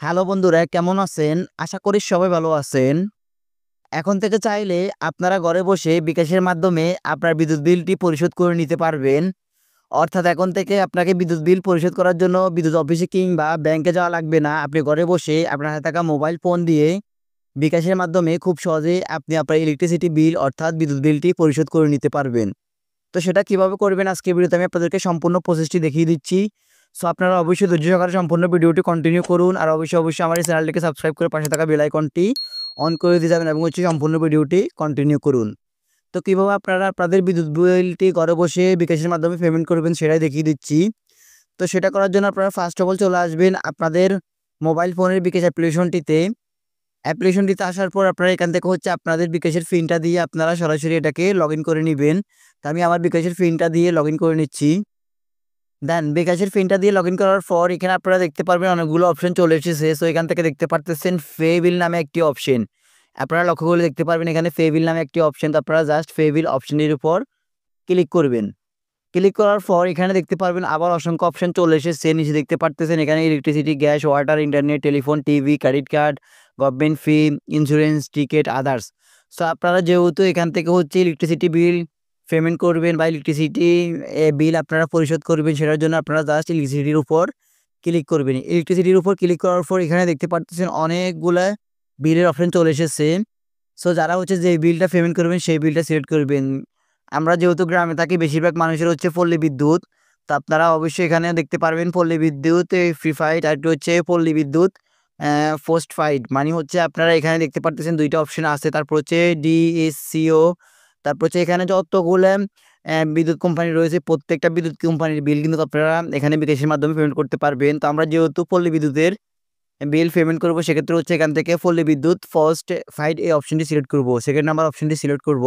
Hello বন্ধুরা, কেমন আছেন? আশা করি সবাই ভালো আছেন। এখন থেকে চাইলে আপনারা ঘরে বসে বিকাশের মাধ্যমে আপনার বিদ্যুৎ বিলটি পরিশোধ করে নিতে পারবেন। অর্থাৎ এখন থেকে আপনাকে বিদ্যুৎ বিল পরিশোধ করার জন্য বিদ্যুৎ অফিসে কিংবা ব্যাংকে যাওয়া লাগবে না। আপনি ঘরে বসে আপনার হাতে থাকা মোবাইল ফোন দিয়ে বিকাশের মাধ্যমে খুব সহজেই আপনি আপনার ইলেকট্রিসিটি বিল অর্থাৎ বিদ্যুৎ বিলটি পরিশোধ করে নিতে পারবেন। তো সেটা কিভাবে করবেন আজকের ভিডিওতে আমি আপনাদেরকে সম্পূর্ণ প্রসেসটি দেখিয়ে দিচ্ছি। সো আপনারা অবশ্যই ধৈর্য সহকারে সম্পূর্ণ ভিডিওটি কন্টিনিউ করুন। আর অবশ্যই আমার এই চ্যানেলটিকে সাবস্ক্রাইব করে পাশে থাকা বেল আইকনটি অন করে দিয়ে যাবেন এবং সম্পূর্ণ ভিডিওটি কন্টিনিউ করুন। তো কীভাবে আপনারা আপনাদের বিদ্যুৎ বিলটি ঘরে বসে বিকাশের মাধ্যমে পেমেন্ট করবেন সেটাই দেখিয়ে দিচ্ছি। তো সেটা করার জন্য আপনারা ফার্স্ট অফ অল চলে আসবেন আপনাদের মোবাইল ফোনের বিকাশ অ্যাপ্লিকেশনটিতে আসার পর আপনারা এখান থেকে আপনাদের বিকাশের পিনটা দিয়ে আপনারা সরাসরি এটাকে লগ ইন করে নেবেন। তো আমি আমার বিকাশের পিনটা দিয়ে লগ ইন করে নিচ্ছি। দেন বিকাশের পিনটা দিয়ে লগ ইন করার পর এখানে আপনারা দেখতে পারবেন অনেকগুলো অপশন চলে এসেছে। সো এখান থেকে দেখতে পারতেছেন পে বিল নামে একটি অপশন। আপনারা লক্ষ্য করলে দেখতে পারবেন এখানে পে বিল নামে একটি অপশন। তো আপনারা জাস্ট পে বিল অপশনের উপর ক্লিক করবেন। ক্লিক করার পর এখানে দেখতে পারবেন আবার অসংখ্য অপশন চলে এসেছে। নিচে দেখতে পারতেছেন এখানে electricity, gas, water, internet, telephone, TV, credit card, government fee, insurance, ticket, others. So আপনারা যেহেতু এখান থেকে ইলেকট্রিসিটি বিল পেমেন্ট করবেন বা ইলেকট্রিসিটি বিল আপনারা পরিশোধ করবেন, সেটার জন্য আপনারা জাস্ট ইলেকট্রিসিটির উপর ক্লিক করবেন। ইলেকট্রিসিটির উপর ক্লিক করার পর এখানে দেখতে পারতেছেন অনেকগুলা বিলের অপশন চলে এসেছে। সো যারা যে বিলটা পেমেন্ট করবেন সেই বিলটা সিলেক্ট করবেন। আমরা যেহেতু গ্রামে থাকি, বেশিরভাগ মানুষের পল্লী বিদ্যুৎ। তো আপনারা অবশ্যই এখানে দেখতে পারবেন পল্লী বিদ্যুৎ প্রিপাইড, আর একটি পল্লী বিদ্যুৎ পোস্টপাইড। মানে আপনারা এখানে দেখতে পারতেছেন দুইটা অপশন আছে। তারপর ডিএসসিও, তারপর এখানে যতগুলো বিদ্যুৎ কোম্পানি রয়েছে প্রত্যেকটা বিদ্যুৎ কোম্পানির বিল কিন্তু আপনারা এখানে বিকাশের মাধ্যমে পেমেন্ট করতে পারবেন। তো আমরা যেহেতু পল্লী বিদ্যুতের বিল পেমেন্ট করবো, সেক্ষেত্রে এখান থেকে পল্লী বিদ্যুৎ ফার্স্ট ফাইড এই অপশনটি সিলেক্ট করব, সেকেন্ড নাম্বার অপশনটি সিলেক্ট করব।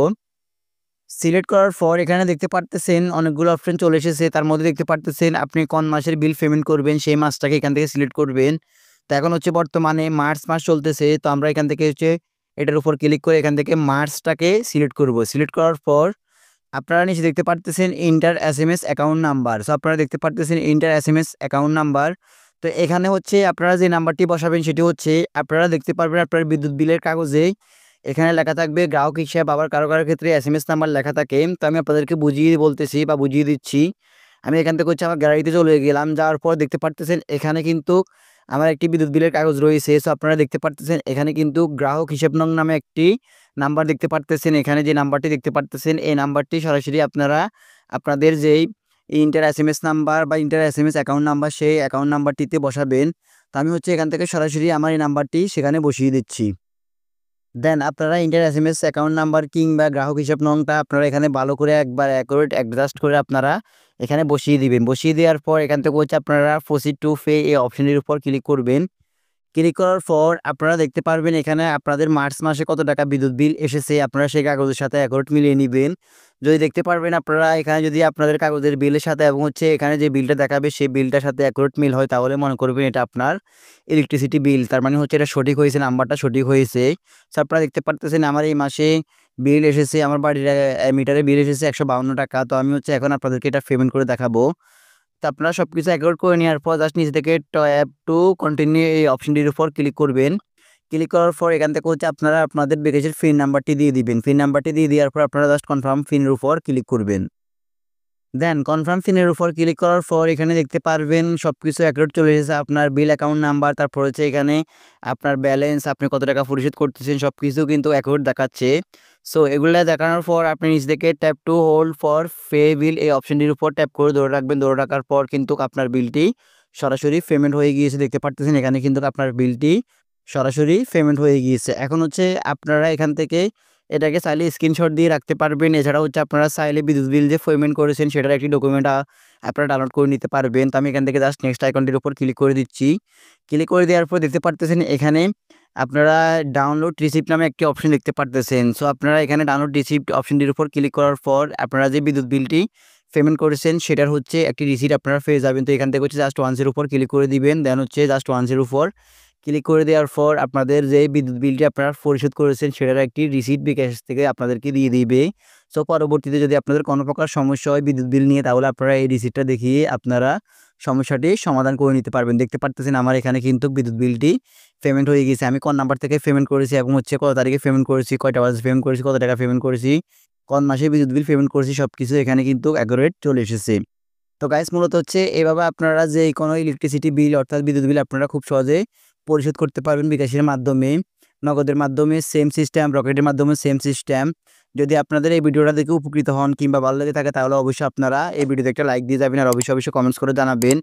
সিলেক্ট করার পর এখানে দেখতে পারতেছেন অনেকগুলো অপশন চলে এসেছে। তার মধ্যে দেখতে পারতেছেন আপনি কোন মাসের বিল পেমেন্ট করবেন সেই মাসটাকে এখান থেকে সিলেক্ট করবেন। তো এখন বর্তমানে মার্চ মাস চলতেছে। তো আমরা এখান থেকে এটার উপর ক্লিক করে এখান থেকে মার্চটাকে সিলেক্ট করব। সিলেক্ট করার পর আপনারা নিচে দেখতে পারতেছেন inter SMS account number. So আপনারা দেখতে পারতেছেন ইন্টার এসএমএস অ্যাকাউন্ট নাম্বার। তো এখানে আপনারা যে নাম্বারটি বসাবেন সেটি আপনারা দেখতে পারবেন আপনার বিদ্যুৎ বিলের কাগজে এখানে লেখা থাকবে গ্রাহক হিসাব, আবার কারো ক্ষেত্রে এসএমএস নাম্বার লেখা থাকে। তো আমি আপনাদেরকে বুঝিয়ে বলতেছি বা বুঝিয়ে দিচ্ছি। আমি এখান থেকে আমার গ্যালারিতে চলে গেলাম। যাওয়ার পর দেখতে পারতেছেন এখানে কিন্তু আমার একটি বিদ্যুৎ বিলের কাগজ রয়েছে। সো আপনারা দেখতে পারতেছেন এখানে কিন্তু গ্রাহক হিসাব নং নামে একটি নাম্বার দেখতে পারতেছেন। এখানে যে নাম্বারটি দেখতে পারতেছেন এই নাম্বারটি সরাসরি আপনারা আপনাদের যেই ইন্টার এসএমএস নাম্বার বা ইন্টার এসএমএস অ্যাকাউন্ট নাম্বার সেই অ্যাকাউন্ট নাম্বারটিতে বসাবেন। তো আমি এখান থেকে সরাসরি আমার এই নাম্বারটি সেখানে বসিয়ে দিচ্ছি। দেন আপনারা ইন্টার এসএমএস অ্যাকাউন্ট নাম্বার কিংবা গ্রাহক হিসাব নংটা আপনারা এখানে ভালো করে একবার অ্যাকুরেট অ্যাডজাস্ট করে আপনারা এখানে বসিয়ে দিবেন। বসিয়ে দেওয়ার পর এখান থেকে আপনারা প্রসিড টু পে এই অপশনের উপর ক্লিক করবেন। ক্লিক করার পর আপনারা দেখতে পারবেন এখানে আপনাদের মার্চ মাসে কত টাকা বিদ্যুৎ বিল এসেছে আপনারা সেই কাগজের সাথে অ্যাকুরেট মিলিয়ে নেবেন। যদি দেখতে পারবেন আপনারা এখানে যদি আপনাদের কাগজের বিলের সাথে এবং এখানে যে বিলটা দেখাবে সেই বিলটার সাথে অ্যাকুরেট মিল হয়, তাহলে মনে করবেন এটা আপনার ইলেকট্রিসিটি বিল। তার মানে এটা সঠিক হয়েছে, নাম্বারটা সঠিক হয়েছে। সো আপনারা দেখতে পারতেছেন আমার এই মাসে বিল এসেছে, আমার বাড়ির মিটারে বিল এসেছে 152 টাকা। তো আমি এখন আপনাদেরকে এটা পেমেন্ট করে দেখাবো। তো আপনারা সবকিছু অ্যাকুরেট করে নেওয়ার পর জাস্ট নিচে থেকে ট্যাপ টু কন্টিনিউ এই অপশনটির উপর ক্লিক করবেন। ক্লিক করার পর এখান থেকে আপনারা আপনাদের বিকাশের পিন নাম্বারটি দিয়ে দিবেন। পিন নাম্বারটি দিয়ে দেওয়ার পর আপনারা জাস্ট কনফার্ম পিনের উপর ক্লিক করবেন। দেন কনফার্ম পিনের উপর ক্লিক করার পর এখানে দেখতে পারবেন সবকিছু অ্যাকুরেট চলে এসেছে। আপনার বিল অ্যাকাউন্ট নাম্বার, তারপর এখানে আপনার ব্যালেন্স, আপনি কত টাকা পরিশোধ করতেছেন সবকিছু কিন্তু অ্যাকুরেট দেখাচ্ছে। সো এগুলো দেখানোর পর আপনি নিচ থেকে tap to hold for pay বিল এই অপশনটির উপর ট্যাপ করে ধরে রাখবেন। ধরে রাখার পর কিন্তু আপনার বিলটি সরাসরি পেমেন্ট হয়ে গিয়েছে। দেখতে পারতেছেন এখানে কিন্তু আপনার বিলটি সরাসরি পেমেন্ট হয়ে গিয়েছে। এখন আপনারা এখান থেকে এটাকে চাইলে স্ক্রিনশট দিয়ে রাখতে পারবেন। এছাড়া আপনারা চাইলে বিদ্যুৎ বিল যে পেমেন্ট করেছেন সেটার একটি ডকুমেন্ট আপনারা ডাউনলোড করে নিতে পারবেন। তো আমি এখান থেকে জাস্ট নেক্সট আইকনটির উপর ক্লিক করে দিচ্ছি। ক্লিক করে দেওয়ার পর দেখতে পারতেছেন এখানে আপনারা ডাউনলোড রিসিপ্ট নামে একটি অপশন দেখতে পারতেছেন। সো আপনারা এখানে ডাউনলোড রিসিপ্ট অপশনটির উপর ক্লিক করার পর আপনারা যে বিদ্যুৎ বিলটি পেমেন্ট করেছেন সেটার একটি রিসিপ্ট আপনারা পেয়ে যাবেন। তো এখান থেকে জাস্ট 1 এর উপর ক্লিক করে দিবেন। দেন জাস্ট 1 এর উপর ক্লিক করে দেওয়ার পর আপনাদের যে বিদ্যুৎ বিলটি আপনারা পরিশোধ করেছেন সেটার একটি রিসিট বিকাশ থেকে আপনাদেরকে দিয়ে দিবে। সো পরবর্তীতে যদি আপনাদের কোনো প্রকার সমস্যা হয় বিদ্যুৎ বিল নিয়ে, তাহলে আপনারা এই রিসিটটা দেখিয়ে আপনারা সমস্যাটি সমাধান করে নিতে পারবেন। দেখতে পারতেছেন আমার এখানে কিন্তু বিদ্যুৎ বিলটি পেমেন্ট হয়ে গেছে। আমি কোন নাম্বার থেকে পেমেন্ট করেছি এবং হচ্ছে কত তারিখে পেমেন্ট করেছি, কয়টা বাজে পেমেন্ট করেছি, কত টাকা পেমেন্ট করেছি, কোন মাসে বিদ্যুৎ বিল পেমেন্ট করেছি, সবকিছু এখানে কিন্তু অ্যাকুরেট চলে এসেছে। তো গাইস মূলত হচ্ছে এভাবে আপনারা যে কোনো ইলেকট্রিসিটি বিল অর্থাৎ বিদ্যুৎ বিল আপনারা খুব সহজে পরিশোধ করতে পারবেন বিকাশের মাধ্যমে, নগদের মাধ্যমে সেম সিস্টেম, রকেটের মাধ্যমে সেম সিস্টেম। যদি আপনাদের এই ভিডিওটা দেখে উপকৃত হন কিংবা ভালো লেগে থাকে তাহলে অবশ্যই আপনারা এই ভিডিওতে একটা লাইক দিয়ে যাবেন, আর অবশ্যই কমেন্টস করে জানাবেন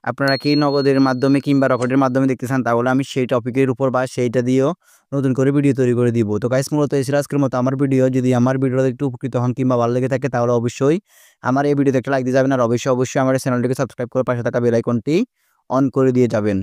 আপনারা কি নগদের মাধ্যমে কিংবা রকেটের মাধ্যমে দেখতে চান, তাহলে আমি সেই টপিকের উপর বা সেইটা দিয়েও নতুন করে ভিডিও তৈরি করে দিব। তো গাইস মূলত এই ছিল আজকের মতো আমার ভিডিও। যদি আমার ভিডিওটা একটু উপকৃত হন কিংবা ভালো লেগে থাকে তাহলে অবশ্যই আমার এই ভিডিওতে একটা লাইক দিয়ে যাবেন, আর অবশ্যই আমার চ্যানেলটিকে সাবস্ক্রাইব করে পাশে থাকা বেল আইকনটি অন করে দিয়ে যাবেন।